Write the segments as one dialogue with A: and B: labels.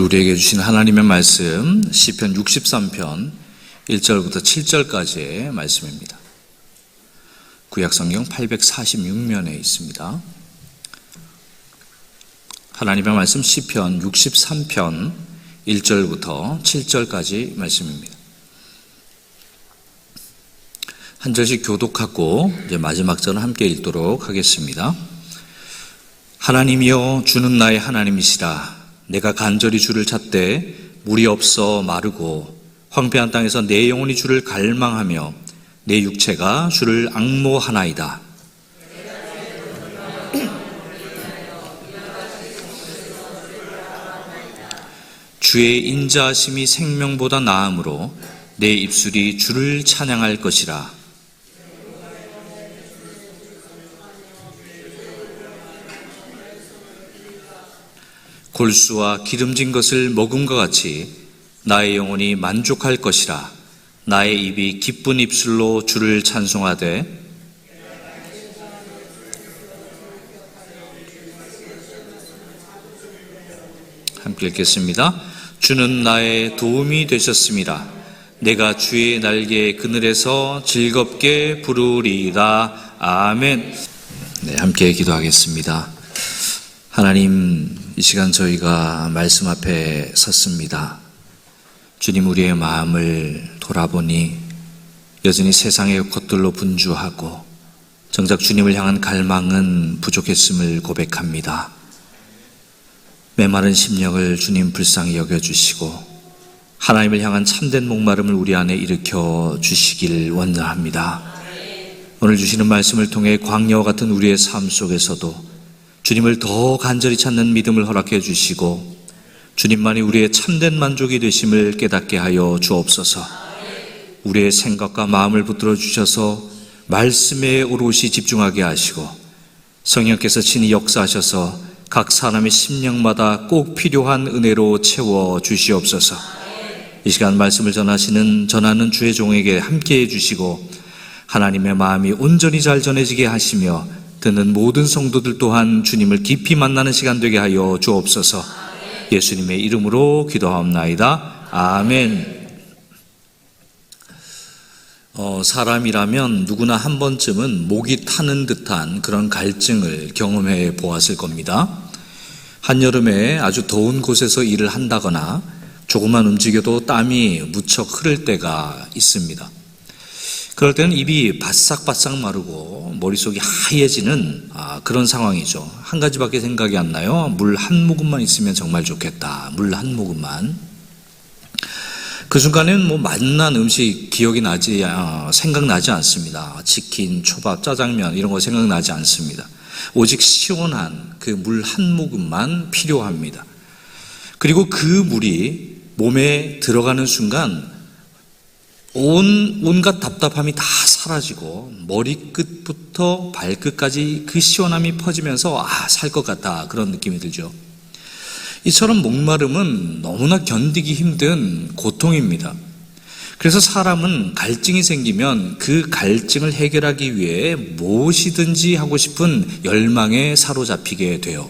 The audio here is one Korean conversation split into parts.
A: 우리에게 주신 하나님의 말씀 시편 63편 1절부터 7절까지의 말씀입니다. 구약성경 846면에 있습니다. 하나님의 말씀 시편 63편 1절부터 7절까지 말씀입니다. 한 절씩 교독하고 이제 마지막 절은 함께 읽도록 하겠습니다. 하나님이여, 주는 나의 하나님이시라. 내가 간절히 주를 찾되 물이 없어 마르고 황폐한 땅에서 내 영혼이 주를 갈망하며 내 육체가 주를 앙모하나이다. 주의 인자하심이 생명보다 나음으로 내 입술이 주를 찬양할 것이라. 골수와 기름진 것을 먹음과 같이 나의 영혼이 만족할 것이라. 나의 입이 기쁜 입술로 주를 찬송하되 함께 읽겠습니다. 주는 나의 도움이 되셨습니다. 내가 주의 날개 그늘에서 즐겁게 부르리이다. 아멘. 네, 함께 기도하겠습니다. 하나님, 이 시간 저희가 말씀 앞에 섰습니다. 주님, 우리의 마음을 돌아보니 여전히 세상의 것들로 분주하고 정작 주님을 향한 갈망은 부족했음을 고백합니다. 메마른 심령을 주님 불쌍히 여겨주시고 하나님을 향한 참된 목마름을 우리 안에 일으켜 주시길 원합니다. 오늘 주시는 말씀을 통해 광야와 같은 우리의 삶 속에서도 주님을 더 간절히 찾는 믿음을 허락해 주시고 주님만이 우리의 참된 만족이 되심을 깨닫게 하여 주옵소서. 우리의 생각과 마음을 붙들어 주셔서 말씀에 오롯이 집중하게 하시고 성령께서 친히 역사하셔서 각 사람의 심령마다 꼭 필요한 은혜로 채워 주시옵소서. 이 시간 말씀을 전하는 주의 종에게 함께해 주시고 하나님의 마음이 온전히 잘 전해지게 하시며 듣는 모든 성도들 또한 주님을 깊이 만나는 시간 되게 하여 주옵소서. 예수님의 이름으로 기도하옵나이다. 아멘. 사람이라면 누구나 한 번쯤은 목이 타는 듯한 그런 갈증을 경험해 보았을 겁니다. 한여름에 아주 더운 곳에서 일을 한다거나 조금만 움직여도 땀이 무척 흐를 때가 있습니다. 그럴 때는 입이 바싹바싹 마르고 머릿속이 하얘지는 그런 상황이죠. 한 가지밖에 생각이 안 나요. 물 한 모금만 있으면 정말 좋겠다. 물 한 모금만. 그 순간에는 맛난 음식 생각나지 않습니다. 치킨, 초밥, 짜장면 이런 거 생각나지 않습니다. 오직 시원한 그 물 한 모금만 필요합니다. 그리고 그 물이 몸에 들어가는 순간 온갖 답답함이 다 사라지고 머리끝부터 발끝까지 그 시원함이 퍼지면서 살 것 같다, 그런 느낌이 들죠. 이처럼 목마름은 너무나 견디기 힘든 고통입니다. 그래서 사람은 갈증이 생기면 그 갈증을 해결하기 위해 무엇이든지 하고 싶은 열망에 사로잡히게 돼요.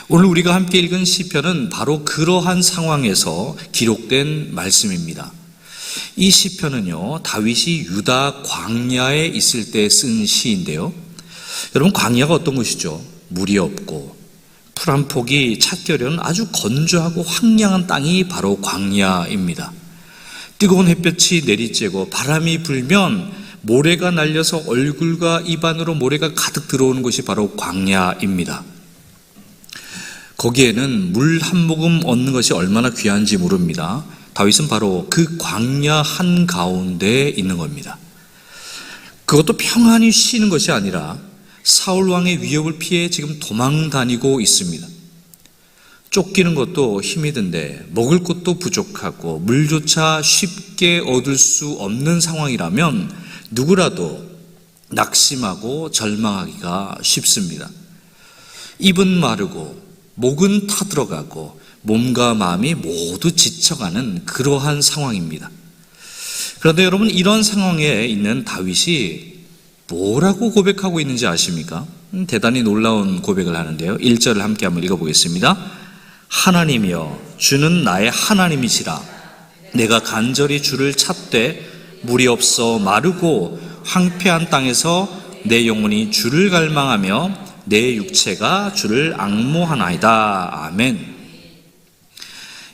A: 오늘 우리가 함께 읽은 시편은 바로 그러한 상황에서 기록된 말씀입니다. 이 시편은요, 다윗이 유다 광야에 있을 때 쓴 시인데요. 여러분, 광야가 어떤 곳이죠? 물이 없고 풀 한 폭이 찾기 어려운 아주 건조하고 황량한 땅이 바로 광야입니다. 뜨거운 햇볕이 내리쬐고 바람이 불면 모래가 날려서 얼굴과 입안으로 모래가 가득 들어오는 곳이 바로 광야입니다. 거기에는 물 한 모금 얻는 것이 얼마나 귀한지 모릅니다. 다윗은 바로 그 광야 한가운데 있는 겁니다. 그것도 평안히 쉬는 것이 아니라 사울 왕의 위협을 피해 지금 도망 다니고 있습니다. 쫓기는 것도 힘이 든데 먹을 것도 부족하고 물조차 쉽게 얻을 수 없는 상황이라면 누구라도 낙심하고 절망하기가 쉽습니다. 입은 마르고 목은 타들어가고 몸과 마음이 모두 지쳐가는 그러한 상황입니다. 그런데 여러분, 이런 상황에 있는 다윗이 뭐라고 고백하고 있는지 아십니까? 대단히 놀라운 고백을 하는데요. 1절을 함께 한번 읽어보겠습니다. 하나님이여 주는 나의 하나님이시라. 내가 간절히 주를 찾되 물이 없어 마르고 황폐한 땅에서 내 영혼이 주를 갈망하며 내 육체가 주를 앙모하나이다. 아멘.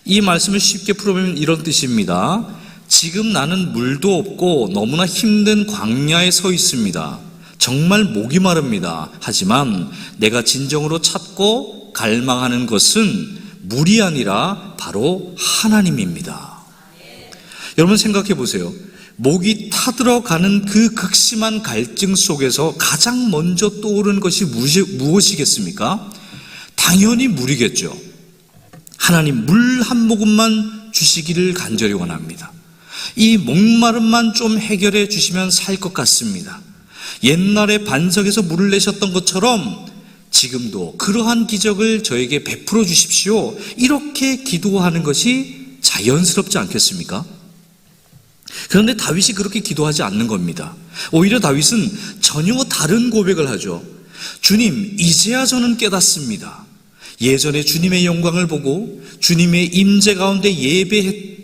A: 이 말씀을 쉽게 풀어보면 이런 뜻입니다. 지금 나는 물도 없고 너무나 힘든 광야에 서 있습니다. 정말 목이 마릅니다. 하지만 내가 진정으로 찾고 갈망하는 것은 물이 아니라 바로 하나님입니다. 여러분 생각해 보세요. 목이 타들어가는 그 극심한 갈증 속에서 가장 먼저 떠오르는 것이 무엇이겠습니까? 당연히 물이겠죠. 하나님 물 한 모금만 주시기를 간절히 원합니다. 이 목마름만 좀 해결해 주시면 살 것 같습니다. 옛날에 반석에서 물을 내셨던 것처럼 지금도 그러한 기적을 저에게 베풀어 주십시오. 이렇게 기도하는 것이 자연스럽지 않겠습니까? 그런데 다윗이 그렇게 기도하지 않는 겁니다. 오히려 다윗은 전혀 다른 고백을 하죠. 주님, 이제야 저는 깨닫습니다. 예전에 주님의 영광을 보고 주님의 임재 가운데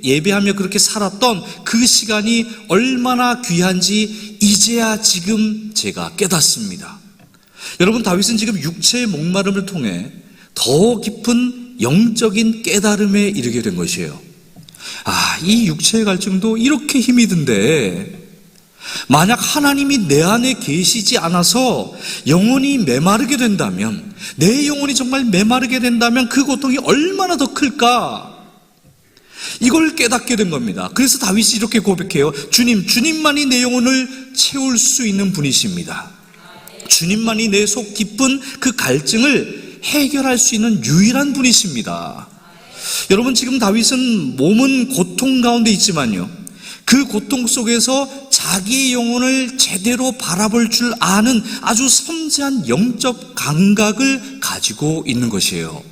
A: 예배하며 그렇게 살았던 그 시간이 얼마나 귀한지 이제야 지금 제가 깨닫습니다. 여러분, 다윗은 지금 육체의 목마름을 통해 더 깊은 영적인 깨달음에 이르게 된 것이에요. 이 육체의 갈증도 이렇게 힘이 든데 만약 하나님이 내 안에 계시지 않아서 영혼이 메마르게 된다면, 내 영혼이 정말 메마르게 된다면 그 고통이 얼마나 더 클까? 이걸 깨닫게 된 겁니다. 그래서 다윗이 이렇게 고백해요. 주님만이 내 영혼을 채울 수 있는 분이십니다. 주님만이 내 속 깊은 그 갈증을 해결할 수 있는 유일한 분이십니다. 여러분, 지금 다윗은 몸은 고통 가운데 있지만요, 그 고통 속에서 자기의 영혼을 제대로 바라볼 줄 아는 아주 섬세한 영적 감각을 가지고 있는 것이에요.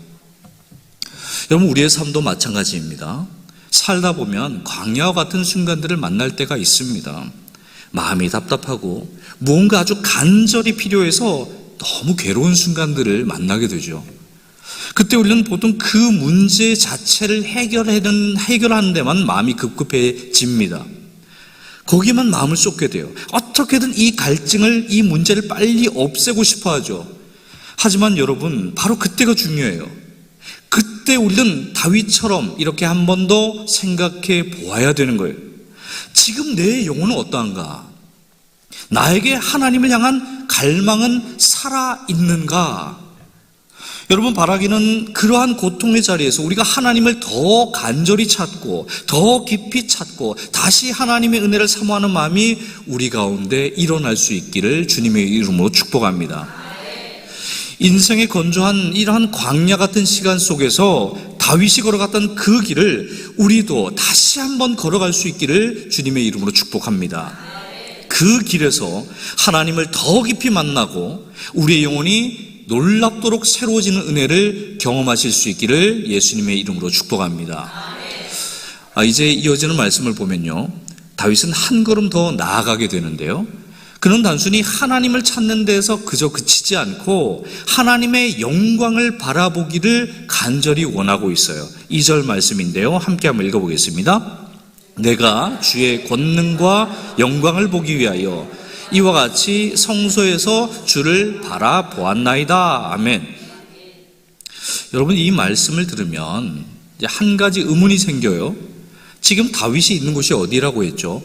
A: 여러분, 우리의 삶도 마찬가지입니다. 살다 보면 광야와 같은 순간들을 만날 때가 있습니다. 마음이 답답하고 무언가 아주 간절히 필요해서 너무 괴로운 순간들을 만나게 되죠. 그때 우리는 보통 그 문제 자체를 해결하는 데만 마음이 급급해집니다. 거기에만 마음을 쏟게 돼요. 어떻게든 이 갈증을, 이 문제를 빨리 없애고 싶어 하죠. 하지만 여러분, 바로 그때가 중요해요. 그때 우리는 다윗처럼 이렇게 한 번 더 생각해 보아야 되는 거예요. 지금 내 영혼은 어떠한가? 나에게 하나님을 향한 갈망은 살아있는가? 여러분, 바라기는 그러한 고통의 자리에서 우리가 하나님을 더 간절히 찾고 더 깊이 찾고 다시 하나님의 은혜를 사모하는 마음이 우리 가운데 일어날 수 있기를 주님의 이름으로 축복합니다. 인생의 건조한 이러한 광야 같은 시간 속에서 다윗이 걸어갔던 그 길을 우리도 다시 한번 걸어갈 수 있기를 주님의 이름으로 축복합니다. 그 길에서 하나님을 더 깊이 만나고 우리의 영혼이 놀랍도록 새로워지는 은혜를 경험하실 수 있기를 예수님의 이름으로 축복합니다. 이제 이어지는 말씀을 보면요, 다윗은 한 걸음 더 나아가게 되는데요, 그는 단순히 하나님을 찾는 데에서 그저 그치지 않고 하나님의 영광을 바라보기를 간절히 원하고 있어요. 2절 말씀인데요, 함께 한번 읽어보겠습니다. 내가 주의 권능과 영광을 보기 위하여 이와 같이 성소에서 주를 바라보았나이다. 아멘. 여러분, 이 말씀을 들으면 이제 한 가지 의문이 생겨요. 지금 다윗이 있는 곳이 어디라고 했죠?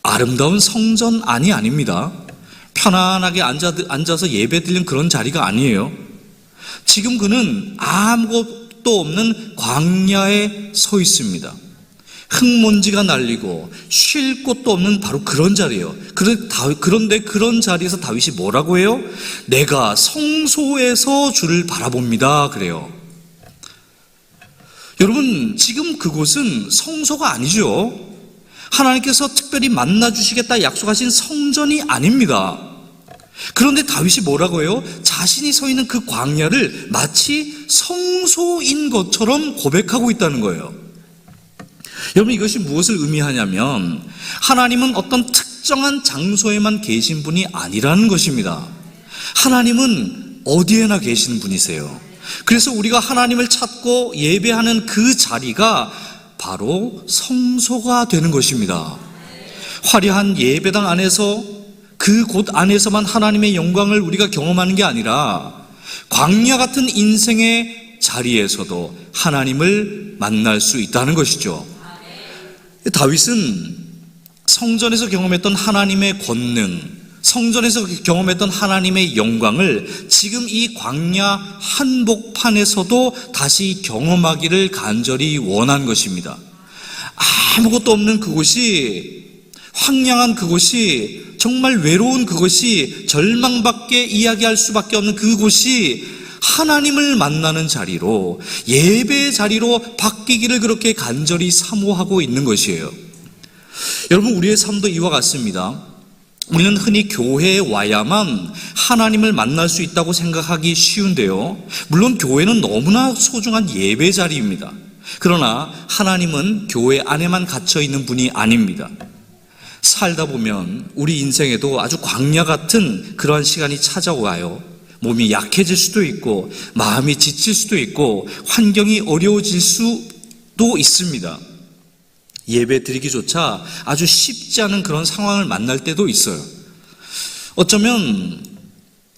A: 아름다운 성전 안이 아닙니다. 편안하게 앉아서 예배 드리는 그런 자리가 아니에요. 지금 그는 아무것도 없는 광야에 서 있습니다. 흙먼지가 날리고 쉴 곳도 없는 바로 그런 자리예요. 그런데 그런 자리에서 다윗이 뭐라고 해요? 내가 성소에서 주를 바라봅니다. 그래요. 여러분, 지금 그곳은 성소가 아니죠. 하나님께서 특별히 만나주시겠다 약속하신 성전이 아닙니다. 그런데 다윗이 뭐라고 해요? 자신이 서 있는 그 광야를 마치 성소인 것처럼 고백하고 있다는 거예요. 여러분, 이것이 무엇을 의미하냐면 하나님은 어떤 특정한 장소에만 계신 분이 아니라는 것입니다. 하나님은 어디에나 계신 분이세요. 그래서 우리가 하나님을 찾고 예배하는 그 자리가 바로 성소가 되는 것입니다. 화려한 예배당 안에서 그 곳 안에서만 하나님의 영광을 우리가 경험하는 게 아니라 광야 같은 인생의 자리에서도 하나님을 만날 수 있다는 것이죠. 다윗은 성전에서 경험했던 하나님의 권능, 성전에서 경험했던 하나님의 영광을 지금 이 광야 한복판에서도 다시 경험하기를 간절히 원한 것입니다. 아무것도 없는 그곳이, 황량한 그곳이, 정말 외로운 그것이, 절망밖에 이야기할 수밖에 없는 그곳이 하나님을 만나는 자리로, 예배의 자리로 바뀌기를 그렇게 간절히 사모하고 있는 것이에요. 여러분, 우리의 삶도 이와 같습니다. 우리는 흔히 교회에 와야만 하나님을 만날 수 있다고 생각하기 쉬운데요, 물론 교회는 너무나 소중한 예배 자리입니다. 그러나 하나님은 교회 안에만 갇혀 있는 분이 아닙니다. 살다 보면 우리 인생에도 아주 광야 같은 그러한 시간이 찾아와요. 몸이 약해질 수도 있고, 마음이 지칠 수도 있고, 환경이 어려워질 수도 있습니다. 예배 드리기조차 아주 쉽지 않은 그런 상황을 만날 때도 있어요. 어쩌면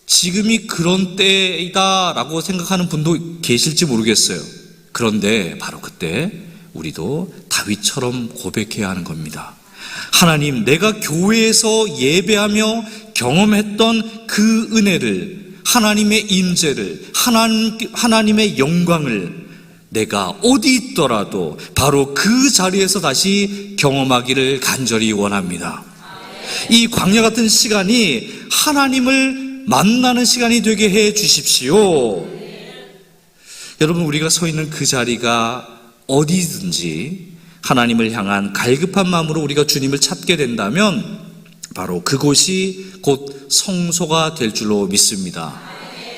A: 지금이 그런 때이다라고 생각하는 분도 계실지 모르겠어요. 그런데 바로 그때 우리도 다윗처럼 고백해야 하는 겁니다. 하나님, 내가 교회에서 예배하며 경험했던 그 은혜를, 하나님의 임재를, 하나님의 영광을 내가 어디 있더라도 바로 그 자리에서 다시 경험하기를 간절히 원합니다. 이 광야 같은 시간이 하나님을 만나는 시간이 되게 해 주십시오. 여러분, 우리가 서 있는 그 자리가 어디든지 하나님을 향한 갈급한 마음으로 우리가 주님을 찾게 된다면 바로 그곳이 곧 성소가 될 줄로 믿습니다.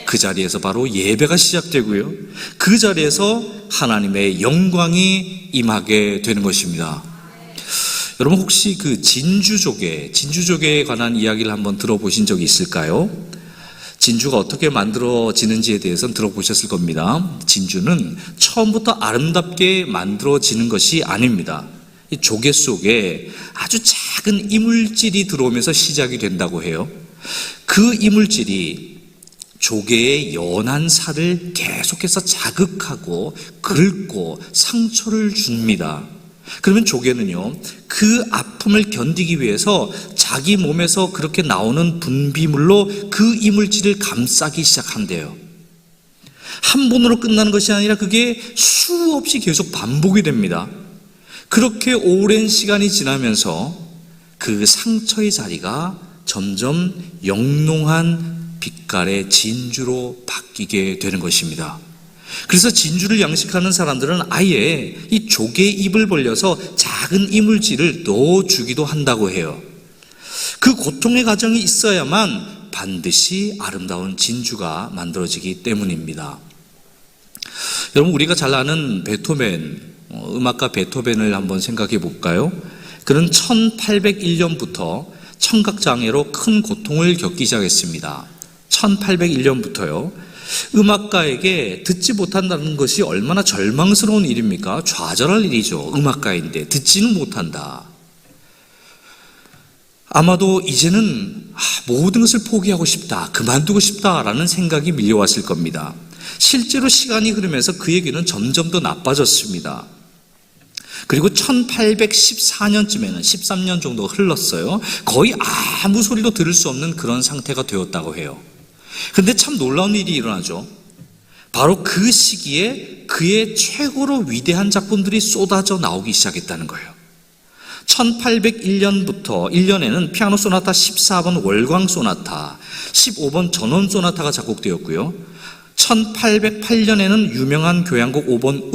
A: 그 자리에서 바로 예배가 시작되고요, 그 자리에서 하나님의 영광이 임하게 되는 것입니다. 여러분, 혹시 그 진주조개에 관한 이야기를 한번 들어보신 적이 있을까요? 진주가 어떻게 만들어지는지에 대해서는 들어보셨을 겁니다. 진주는 처음부터 아름답게 만들어지는 것이 아닙니다. 이 조개 속에 아주 작은 이물질이 들어오면서 시작이 된다고 해요. 그 이물질이 조개의 연한 살을 계속해서 자극하고 긁고 상처를 줍니다. 그러면 조개는요, 그 아픔을 견디기 위해서 자기 몸에서 그렇게 나오는 분비물로 그 이물질을 감싸기 시작한대요. 한 번으로 끝나는 것이 아니라 그게 수없이 계속 반복이 됩니다. 그렇게 오랜 시간이 지나면서 그 상처의 자리가 점점 영롱한 빛깔의 진주로 바뀌게 되는 것입니다. 그래서 진주를 양식하는 사람들은 아예 이 조개 입을 벌려서 작은 이물질을 넣어주기도 한다고 해요. 그 고통의 과정이 있어야만 반드시 아름다운 진주가 만들어지기 때문입니다. 여러분, 우리가 잘 아는 베토벤, 음악가 베토벤을 한번 생각해 볼까요? 그는 1801년부터 청각장애로 큰 고통을 겪기 시작했습니다. 1801년부터요. 음악가에게 듣지 못한다는 것이 얼마나 절망스러운 일입니까? 좌절할 일이죠. 음악가인데 듣지는 못한다. 아마도 이제는 모든 것을 포기하고 싶다, 그만두고 싶다라는 생각이 밀려왔을 겁니다. 실제로 시간이 흐르면서 그에게는 점점 더 나빠졌습니다. 그리고 1814년쯤에는 13년 정도 흘렀어요. 거의 아무 소리도 들을 수 없는 그런 상태가 되었다고 해요. 근데 참 놀라운 일이 일어나죠. 바로 그 시기에 그의 최고로 위대한 작품들이 쏟아져 나오기 시작했다는 거예요. 1801년부터 1년에는 피아노 소나타 14번 월광 소나타, 15번 전원 소나타가 작곡되었고요. 1808년에는 유명한 교향곡 5번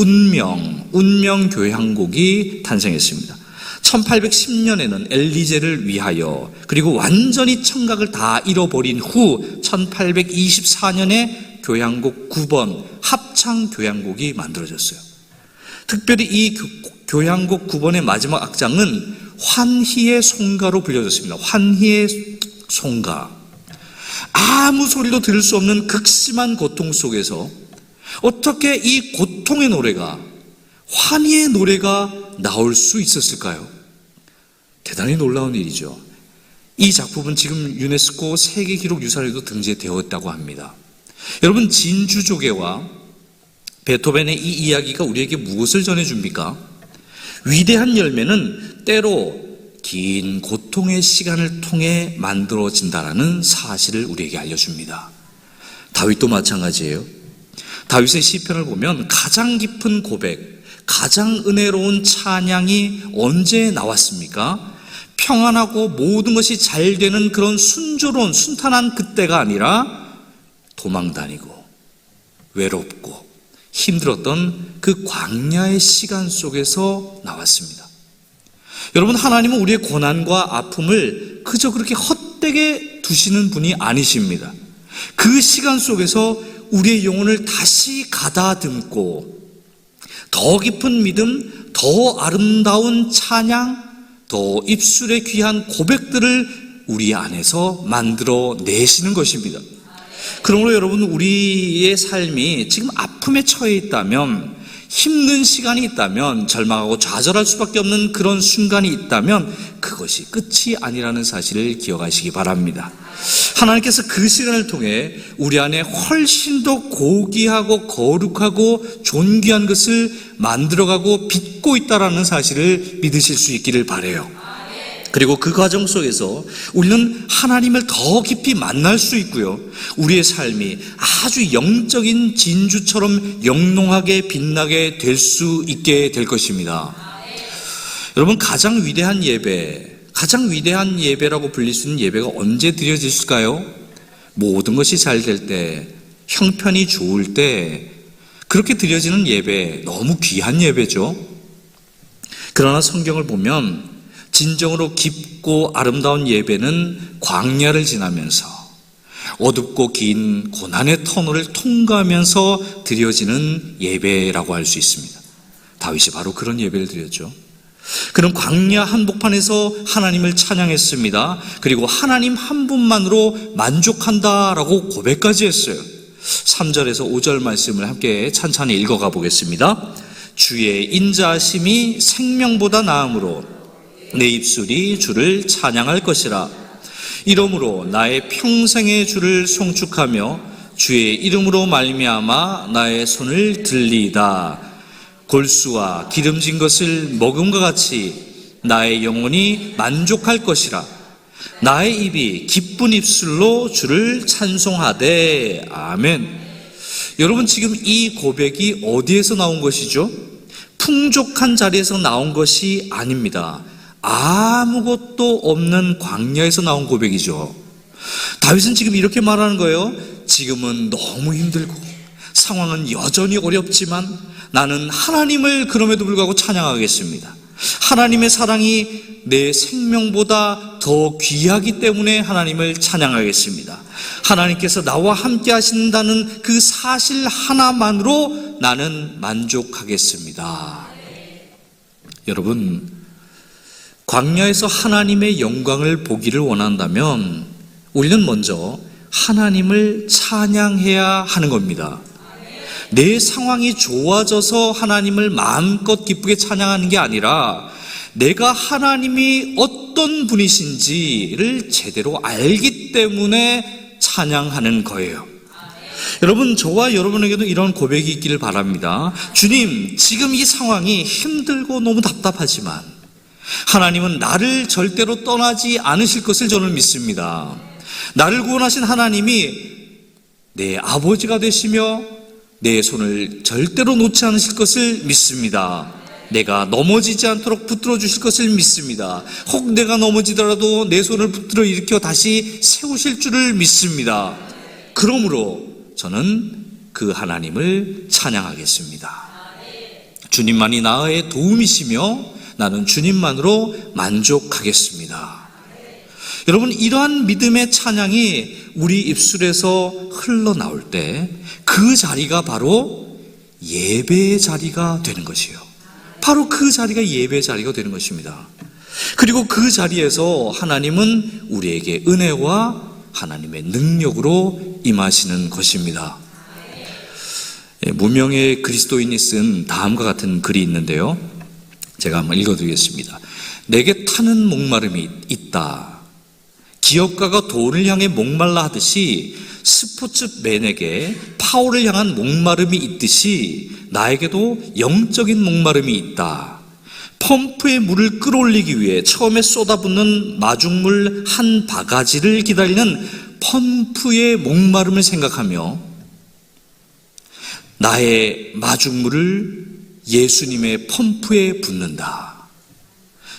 A: 운명 교향곡이 탄생했습니다. 1810년에는 엘리제를 위하여, 그리고 완전히 청각을 다 잃어버린 후 1824년에 교향곡 9번 합창 교향곡이 만들어졌어요. 특별히 이 교향곡 9번의 마지막 악장은 환희의 송가로 불려졌습니다. 환희의 송가. 아무 소리도 들을 수 없는 극심한 고통 속에서 어떻게 이 고통의 노래가, 환희의 노래가 나올 수 있었을까요? 대단히 놀라운 일이죠. 이 작품은 지금 유네스코 세계기록유산에도 등재되었다고 합니다. 여러분, 진주조개와 베토벤의 이 이야기가 우리에게 무엇을 전해줍니까? 위대한 열매는 때로 긴 고통의 시간을 통해 만들어진다는 사실을 우리에게 알려줍니다. 다윗도 마찬가지예요. 다윗의 시편을 보면 가장 깊은 고백, 가장 은혜로운 찬양이 언제 나왔습니까? 평안하고 모든 것이 잘 되는 그런 순조로운 순탄한 그때가 아니라 도망다니고 외롭고 힘들었던 그 광야의 시간 속에서 나왔습니다. 여러분, 하나님은 우리의 고난과 아픔을 그저 그렇게 헛되게 두시는 분이 아니십니다. 그 시간 속에서 우리의 영혼을 다시 가다듬고 더 깊은 믿음, 더 아름다운 찬양, 더 입술에 귀한 고백들을 우리 안에서 만들어 내시는 것입니다. 그러므로 여러분, 우리의 삶이 지금 아픔에 처해 있다면, 힘든 시간이 있다면, 절망하고 좌절할 수밖에 없는 그런 순간이 있다면 그것이 끝이 아니라는 사실을 기억하시기 바랍니다. 하나님께서 그 시간을 통해 우리 안에 훨씬 더 고귀하고 거룩하고 존귀한 것을 만들어가고 빚고 있다는 사실을 믿으실 수 있기를 바라요. 그리고 그 과정 속에서 우리는 하나님을 더 깊이 만날 수 있고요, 우리의 삶이 아주 영적인 진주처럼 영롱하게 빛나게 될 수 있게 될 것입니다. 여러분, 가장 위대한 예배라고 불릴 수 있는 예배가 언제 드려질까요? 모든 것이 잘 될 때, 형편이 좋을 때 그렇게 드려지는 예배, 너무 귀한 예배죠. 그러나 성경을 보면 진정으로 깊고 아름다운 예배는 광야를 지나면서 어둡고 긴 고난의 터널을 통과하면서 드려지는 예배라고 할 수 있습니다. 다윗이 바로 그런 예배를 드렸죠. 그는 광야 한복판에서 하나님을 찬양했습니다. 그리고 하나님 한 분만으로 만족한다라고 고백까지 했어요. 3절에서 5절 말씀을 함께 찬찬히 읽어가 보겠습니다. 주의 인자하심이 생명보다 나음으로 내 입술이 주를 찬양할 것이라. 이러므로 나의 평생의 주를 송축하며 주의 이름으로 말미암아 나의 손을 들리이다. 골수와 기름진 것을 먹음과 같이 나의 영혼이 만족할 것이라. 나의 입이 기쁜 입술로 주를 찬송하되. 아멘. 여러분, 지금 이 고백이 어디에서 나온 것이죠? 풍족한 자리에서 나온 것이 아닙니다. 아무것도 없는 광야에서 나온 고백이죠. 다윗은 지금 이렇게 말하는 거예요. 지금은 너무 힘들고 상황은 여전히 어렵지만 나는 하나님을 그럼에도 불구하고 찬양하겠습니다. 하나님의 사랑이 내 생명보다 더 귀하기 때문에 하나님을 찬양하겠습니다. 하나님께서 나와 함께 하신다는 그 사실 하나만으로 나는 만족하겠습니다. 여러분, 광야에서 하나님의 영광을 보기를 원한다면 우리는 먼저 하나님을 찬양해야 하는 겁니다. 내 상황이 좋아져서 하나님을 마음껏 기쁘게 찬양하는 게 아니라 내가 하나님이 어떤 분이신지를 제대로 알기 때문에 찬양하는 거예요. 여러분, 저와 여러분에게도 이런 고백이 있기를 바랍니다. 주님, 지금 이 상황이 힘들고 너무 답답하지만 하나님은 나를 절대로 떠나지 않으실 것을 저는 믿습니다. 나를 구원하신 하나님이 내 아버지가 되시며 내 손을 절대로 놓지 않으실 것을 믿습니다. 내가 넘어지지 않도록 붙들어 주실 것을 믿습니다. 혹 내가 넘어지더라도 내 손을 붙들어 일으켜 다시 세우실 줄을 믿습니다. 그러므로 저는 그 하나님을 찬양하겠습니다. 주님만이 나의 도움이시며 나는 주님만으로 만족하겠습니다. 여러분, 이러한 믿음의 찬양이 우리 입술에서 흘러나올 때 그 자리가 바로 예배의 자리가 되는 것이에요. 바로 그 자리가 예배의 자리가 되는 것입니다. 그리고 그 자리에서 하나님은 우리에게 은혜와 하나님의 능력으로 임하시는 것입니다. 무명의 그리스도인이 쓴 다음과 같은 글이 있는데요. 제가 한번 읽어드리겠습니다. 내게 타는 목마름이 있다. 기업가가 돈을 향해 목말라 하듯이 스포츠맨에게 파워를 향한 목마름이 있듯이 나에게도 영적인 목마름이 있다. 펌프에 물을 끌어올리기 위해 처음에 쏟아붓는 마중물 한 바가지를 기다리는 펌프의 목마름을 생각하며 나의 마중물을 예수님의 펌프에 붓는다.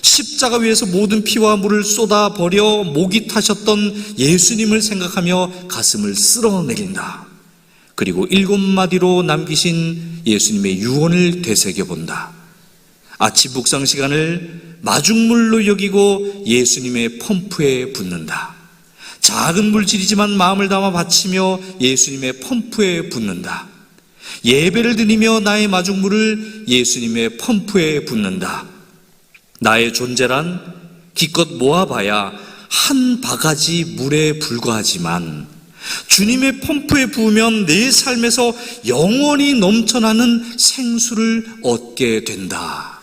A: 십자가 위에서 모든 피와 물을 쏟아버려 목이 타셨던 예수님을 생각하며 가슴을 쓸어내린다. 그리고 7마디로 남기신 예수님의 유언을 되새겨본다. 아침 묵상 시간을 마중물로 여기고 예수님의 펌프에 붓는다. 작은 물질이지만 마음을 담아 바치며 예수님의 펌프에 붓는다. 예배를 드리며 나의 마중물을 예수님의 펌프에 붓는다. 나의 존재란 기껏 모아봐야 한 바가지 물에 불과하지만 주님의 펌프에 부으면 내 삶에서 영원히 넘쳐나는 생수를 얻게 된다.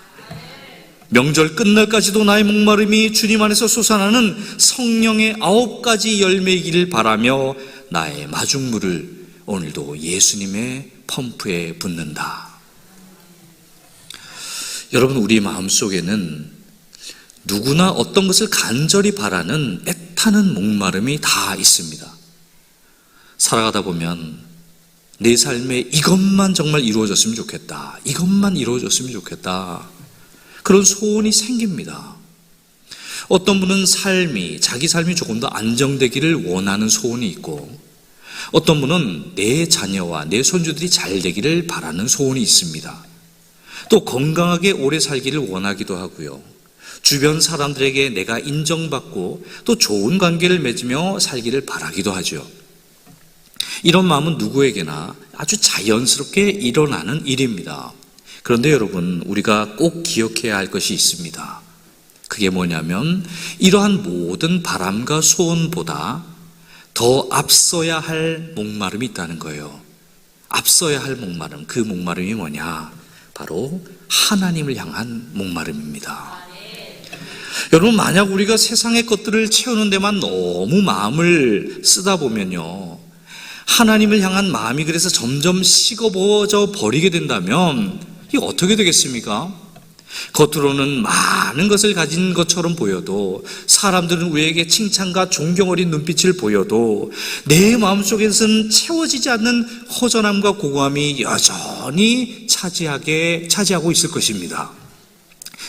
A: 명절 끝날까지도 나의 목마름이 주님 안에서 솟아나는 성령의 9가지 열매이기를 바라며 나의 마중물을 오늘도 예수님의 펌프에 붓는다. 여러분, 우리 마음속에는 누구나 어떤 것을 간절히 바라는 애타는 목마름이 다 있습니다. 살아가다 보면 내 삶에 이것만 정말 이루어졌으면 좋겠다. 이것만 이루어졌으면 좋겠다. 그런 소원이 생깁니다. 어떤 분은 자기 삶이 조금 더 안정되기를 원하는 소원이 있고, 어떤 분은 내 자녀와 내 손주들이 잘 되기를 바라는 소원이 있습니다. 또 건강하게 오래 살기를 원하기도 하고요. 주변 사람들에게 내가 인정받고 또 좋은 관계를 맺으며 살기를 바라기도 하죠. 이런 마음은 누구에게나 아주 자연스럽게 일어나는 일입니다. 그런데 여러분, 우리가 꼭 기억해야 할 것이 있습니다. 그게 뭐냐면 이러한 모든 바람과 소원보다 더 앞서야 할 목마름이 있다는 거예요. 앞서야 할 목마름, 그 목마름이 뭐냐? 바로 하나님을 향한 목마름입니다. 여러분, 만약 우리가 세상의 것들을 채우는 데만 너무 마음을 쓰다 보면요, 하나님을 향한 마음이 그래서 점점 식어져 버리게 된다면 이게 어떻게 되겠습니까? 겉으로는 많은 것을 가진 것처럼 보여도, 사람들은 우리에게 칭찬과 존경 어린 눈빛을 보여도 내 마음속에서는 채워지지 않는 허전함과 고고함이 여전히 차지하고 있을 것입니다.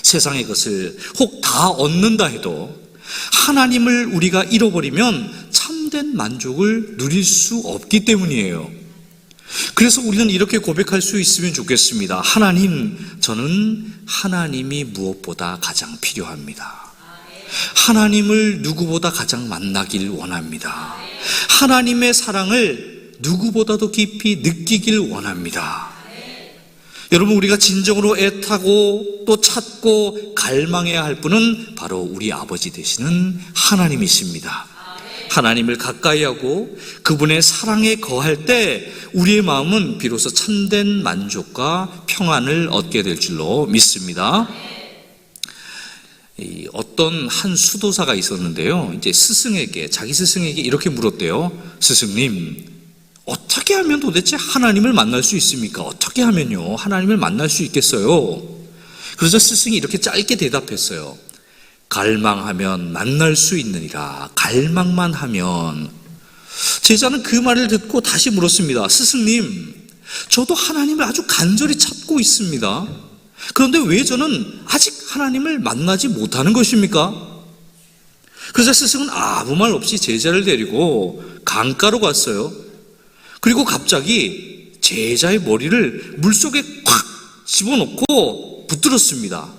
A: 세상의 것을 혹 다 얻는다 해도 하나님을 우리가 잃어버리면 참된 만족을 누릴 수 없기 때문이에요. 그래서 우리는 이렇게 고백할 수 있으면 좋겠습니다. 하나님, 저는 하나님이 무엇보다 가장 필요합니다. 하나님을 누구보다 가장 만나길 원합니다. 하나님의 사랑을 누구보다도 깊이 느끼길 원합니다. 여러분, 우리가 진정으로 애타고 또 찾고 갈망해야 할 분은 바로 우리 아버지 되시는 하나님이십니다. 하나님을 가까이 하고 그분의 사랑에 거할 때 우리의 마음은 비로소 참된 만족과 평안을 얻게 될 줄로 믿습니다. 어떤 한 수도사가 있었는데요, 이제 자기 스승에게 이렇게 물었대요. 스승님, 어떻게 하면 도대체 하나님을 만날 수 있습니까? 어떻게 하면요 하나님을 만날 수 있겠어요? 그래서 스승이 이렇게 짧게 대답했어요. 갈망하면 만날 수 있느니라. 갈망만 하면. 제자는 그 말을 듣고 다시 물었습니다. 스승님, 저도 하나님을 아주 간절히 찾고 있습니다. 그런데 왜 저는 아직 하나님을 만나지 못하는 것입니까? 그래서 스승은 아무 말 없이 제자를 데리고 강가로 갔어요. 그리고 갑자기 제자의 머리를 물속에 콱 집어넣고 붙들었습니다.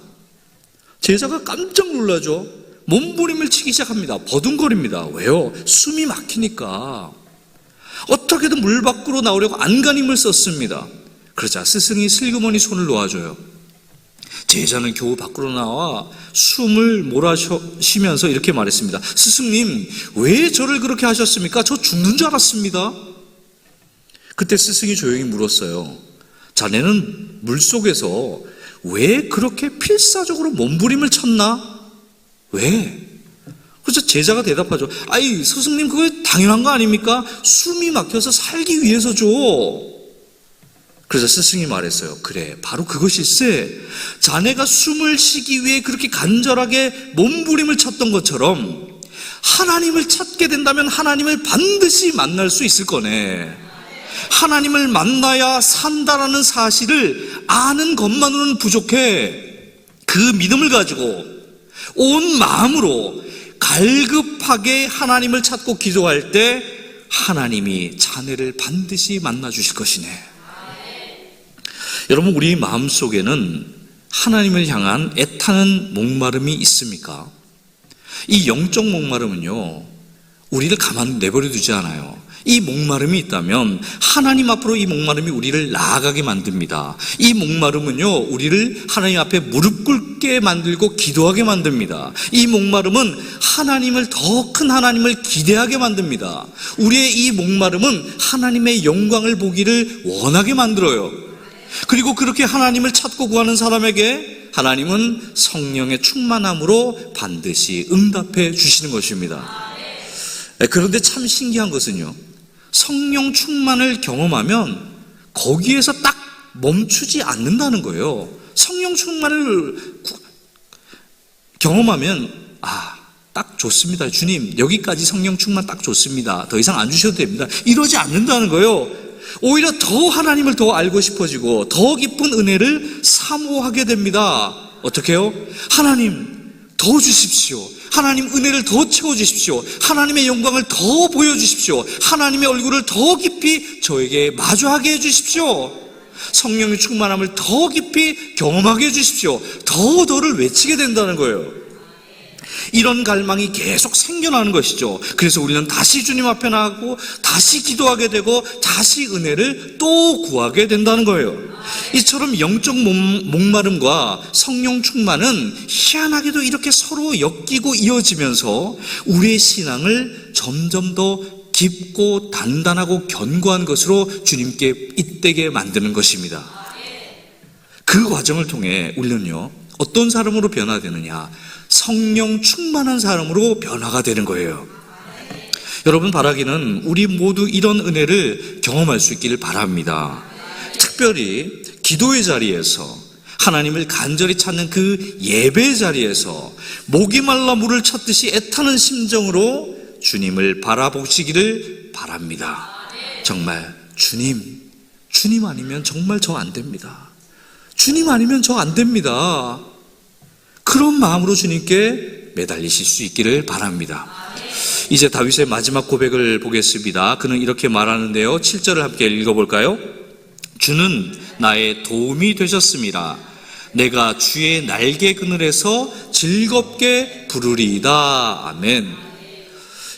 A: 제자가 깜짝 놀라죠. 몸부림을 치기 시작합니다. 버둥거립니다. 왜요? 숨이 막히니까. 어떻게든 물 밖으로 나오려고 안간힘을 썼습니다. 그러자 스승이 슬그머니 손을 놓아줘요. 제자는 겨우 밖으로 나와 숨을 몰아쉬면서 이렇게 말했습니다. 스승님, 왜 저를 그렇게 하셨습니까? 저 죽는 줄 알았습니다. 그때 스승이 조용히 물었어요. 자네는 물속에서 왜 그렇게 필사적으로 몸부림을 쳤나? 왜? 그래서 제자가 대답하죠. 아이, 스승님, 그거 당연한 거 아닙니까? 숨이 막혀서 살기 위해서죠. 그래서 스승이 말했어요. 그래, 바로 그것일세. 자네가 숨을 쉬기 위해 그렇게 간절하게 몸부림을 쳤던 것처럼 하나님을 찾게 된다면 하나님을 반드시 만날 수 있을 거네. 하나님을 만나야 산다라는 사실을 아는 것만으로는 부족해. 그 믿음을 가지고 온 마음으로 갈급하게 하나님을 찾고 기도할 때 하나님이 자네를 반드시 만나 주실 것이네. 여러분, 우리 마음속에는 하나님을 향한 애타는 목마름이 있습니까? 이 영적 목마름은요, 우리를 가만 내버려 두지 않아요. 이 목마름이 있다면 하나님 앞으로 이 목마름이 우리를 나아가게 만듭니다. 이 목마름은요, 우리를 하나님 앞에 무릎 꿇게 만들고 기도하게 만듭니다. 이 목마름은 하나님을, 더 큰 하나님을 기대하게 만듭니다. 우리의 이 목마름은 하나님의 영광을 보기를 원하게 만들어요. 그리고 그렇게 하나님을 찾고 구하는 사람에게 하나님은 성령의 충만함으로 반드시 응답해 주시는 것입니다. 그런데 참 신기한 것은요, 성령 충만을 경험하면 거기에서 딱 멈추지 않는다는 거예요. 성령 충만을 경험하면 딱 좋습니다. 주님, 여기까지 성령 충만 딱 좋습니다. 더 이상 안 주셔도 됩니다. 이러지 않는다는 거예요. 오히려 더 하나님을 더 알고 싶어지고 더 깊은 은혜를 사모하게 됩니다. 어떻게 해요? 하나님 더 주십시오. 하나님 은혜를 더 채워주십시오. 하나님의 영광을 더 보여주십시오. 하나님의 얼굴을 더 깊이 저에게 마주하게 해주십시오. 성령의 충만함을 더 깊이 경험하게 해주십시오. 더를 외치게 된다는 거예요. 이런 갈망이 계속 생겨나는 것이죠. 그래서 우리는 다시 주님 앞에 나가고 다시 기도하게 되고 다시 은혜를 또 구하게 된다는 거예요. 이처럼 영적 목마름과 성령 충만은 희한하게도 이렇게 서로 엮이고 이어지면서 우리의 신앙을 점점 더 깊고 단단하고 견고한 것으로 주님께 잇대게 만드는 것입니다. 그 과정을 통해 우리는요, 어떤 사람으로 변화되느냐? 성령 충만한 사람으로 변화가 되는 거예요. 여러분, 바라기는 우리 모두 이런 은혜를 경험할 수 있기를 바랍니다. 특별히 기도의 자리에서, 하나님을 간절히 찾는 그 예배의 자리에서 목이 말라 물을 찾듯이 애타는 심정으로 주님을 바라보시기를 바랍니다. 정말 주님 아니면 정말 저 안 됩니다. 주님 아니면 저 안 됩니다. 그런 마음으로 주님께 매달리실 수 있기를 바랍니다. 이제 다윗의 마지막 고백을 보겠습니다. 그는 이렇게 말하는데요, 7절을 함께 읽어볼까요? 주는 나의 도움이 되셨습니다. 내가 주의 날개 그늘에서 즐겁게 부르리이다. 아멘.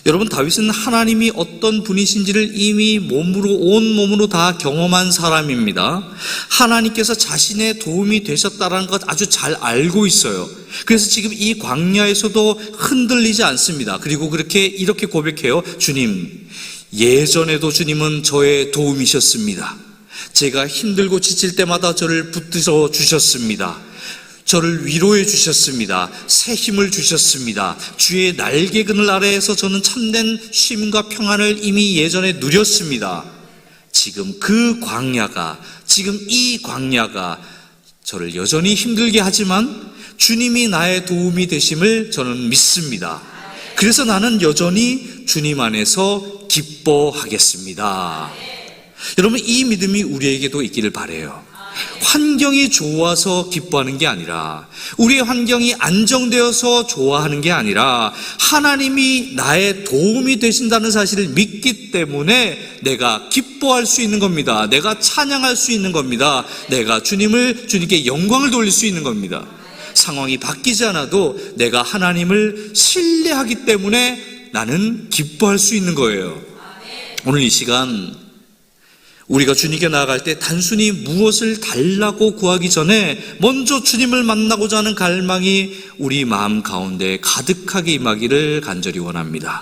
A: 여러분, 다윗은 하나님이 어떤 분이신지를 이미 온 몸으로 다 경험한 사람입니다. 하나님께서 자신의 도움이 되셨다는 것 아주 잘 알고 있어요. 그래서 지금 이 광야에서도 흔들리지 않습니다. 그리고 이렇게 고백해요. 주님, 예전에도 주님은 저의 도움이셨습니다. 제가 힘들고 지칠 때마다 저를 붙드셔 주셨습니다. 저를 위로해 주셨습니다. 새 힘을 주셨습니다. 주의 날개 그늘 아래에서 저는 참된 쉼과 평안을 이미 예전에 누렸습니다. 지금 이 광야가 저를 여전히 힘들게 하지만 주님이 나의 도움이 되심을 저는 믿습니다. 그래서 나는 여전히 주님 안에서 기뻐하겠습니다. 여러분, 이 믿음이 우리에게도 있기를 바라요. 환경이 좋아서 기뻐하는 게 아니라, 우리의 환경이 안정되어서 좋아하는 게 아니라, 하나님이 나의 도움이 되신다는 사실을 믿기 때문에 내가 기뻐할 수 있는 겁니다. 내가 찬양할 수 있는 겁니다. 내가 주님께 영광을 돌릴 수 있는 겁니다. 상황이 바뀌지 않아도 내가 하나님을 신뢰하기 때문에 나는 기뻐할 수 있는 거예요. 오늘 이 시간 우리가 주님께 나아갈 때 단순히 무엇을 달라고 구하기 전에 먼저 주님을 만나고자 하는 갈망이 우리 마음 가운데 가득하게 임하기를 간절히 원합니다.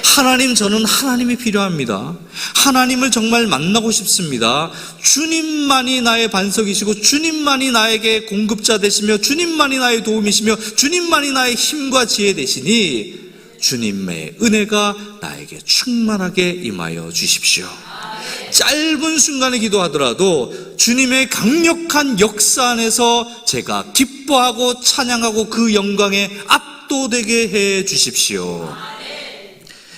A: 하나님, 저는 하나님이 필요합니다. 하나님을 정말 만나고 싶습니다. 주님만이 나의 반석이시고 주님만이 나에게 공급자 되시며 주님만이 나의 도움이시며 주님만이 나의 힘과 지혜 되시니 주님의 은혜가 나에게 충만하게 임하여 주십시오. 짧은 순간에 기도하더라도 주님의 강력한 역사 안에서 제가 기뻐하고 찬양하고 그 영광에 압도되게 해 주십시오.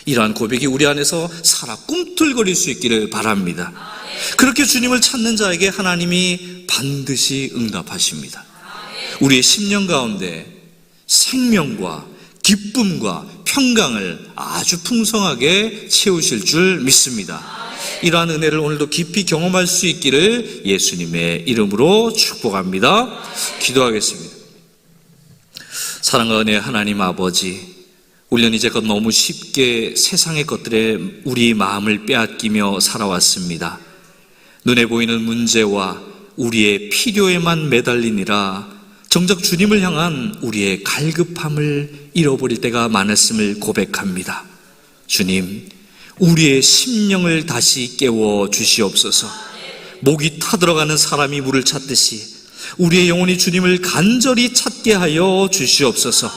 A: 이러한 고백이 우리 안에서 살아 꿈틀거릴 수 있기를 바랍니다. 그렇게 주님을 찾는 자에게 하나님이 반드시 응답하십니다. 우리의 심령 가운데 생명과 기쁨과 평강을 아주 풍성하게 채우실 줄 믿습니다. 이러한 은혜를 오늘도 깊이 경험할 수 있기를 예수님의 이름으로 축복합니다. 기도하겠습니다. 사랑과 은혜 하나님 아버지, 우리는 이제껏 너무 쉽게 세상의 것들에 우리 마음을 빼앗기며 살아왔습니다. 눈에 보이는 문제와 우리의 필요에만 매달리니라 정작 주님을 향한 우리의 갈급함을 잃어버릴 때가 많았음을 고백합니다. 주님, 우리의 심령을 다시 깨워 주시옵소서. 목이 타들어가는 사람이 물을 찾듯이 우리의 영혼이 주님을 간절히 찾게 하여 주시옵소서.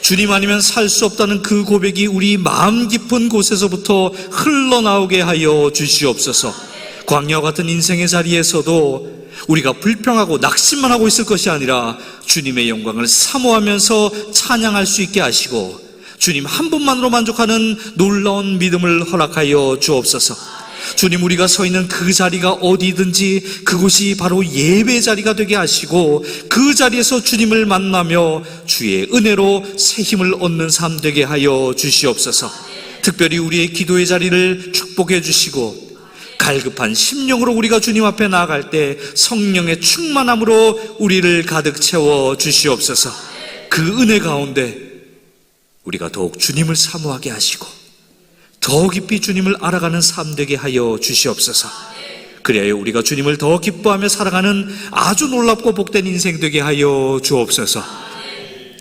A: 주님 아니면 살 수 없다는 그 고백이 우리 마음 깊은 곳에서부터 흘러나오게 하여 주시옵소서. 광야 같은 인생의 자리에서도 우리가 불평하고 낙심만 하고 있을 것이 아니라 주님의 영광을 사모하면서 찬양할 수 있게 하시고 주님 한 분만으로 만족하는 놀라운 믿음을 허락하여 주옵소서. 주님, 우리가 서 있는 그 자리가 어디든지 그곳이 바로 예배 자리가 되게 하시고 그 자리에서 주님을 만나며 주의 은혜로 새 힘을 얻는 삶 되게 하여 주시옵소서. 특별히 우리의 기도의 자리를 축복해 주시고 갈급한 심령으로 우리가 주님 앞에 나아갈 때 성령의 충만함으로 우리를 가득 채워 주시옵소서. 그 은혜 가운데 우리가 더욱 주님을 사모하게 하시고 더 깊이 주님을 알아가는 삶 되게 하여 주시옵소서. 그래야 우리가 주님을 더 기뻐하며 살아가는 아주 놀랍고 복된 인생 되게 하여 주옵소서.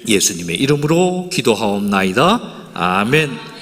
A: 예수님의 이름으로 기도하옵나이다. 아멘.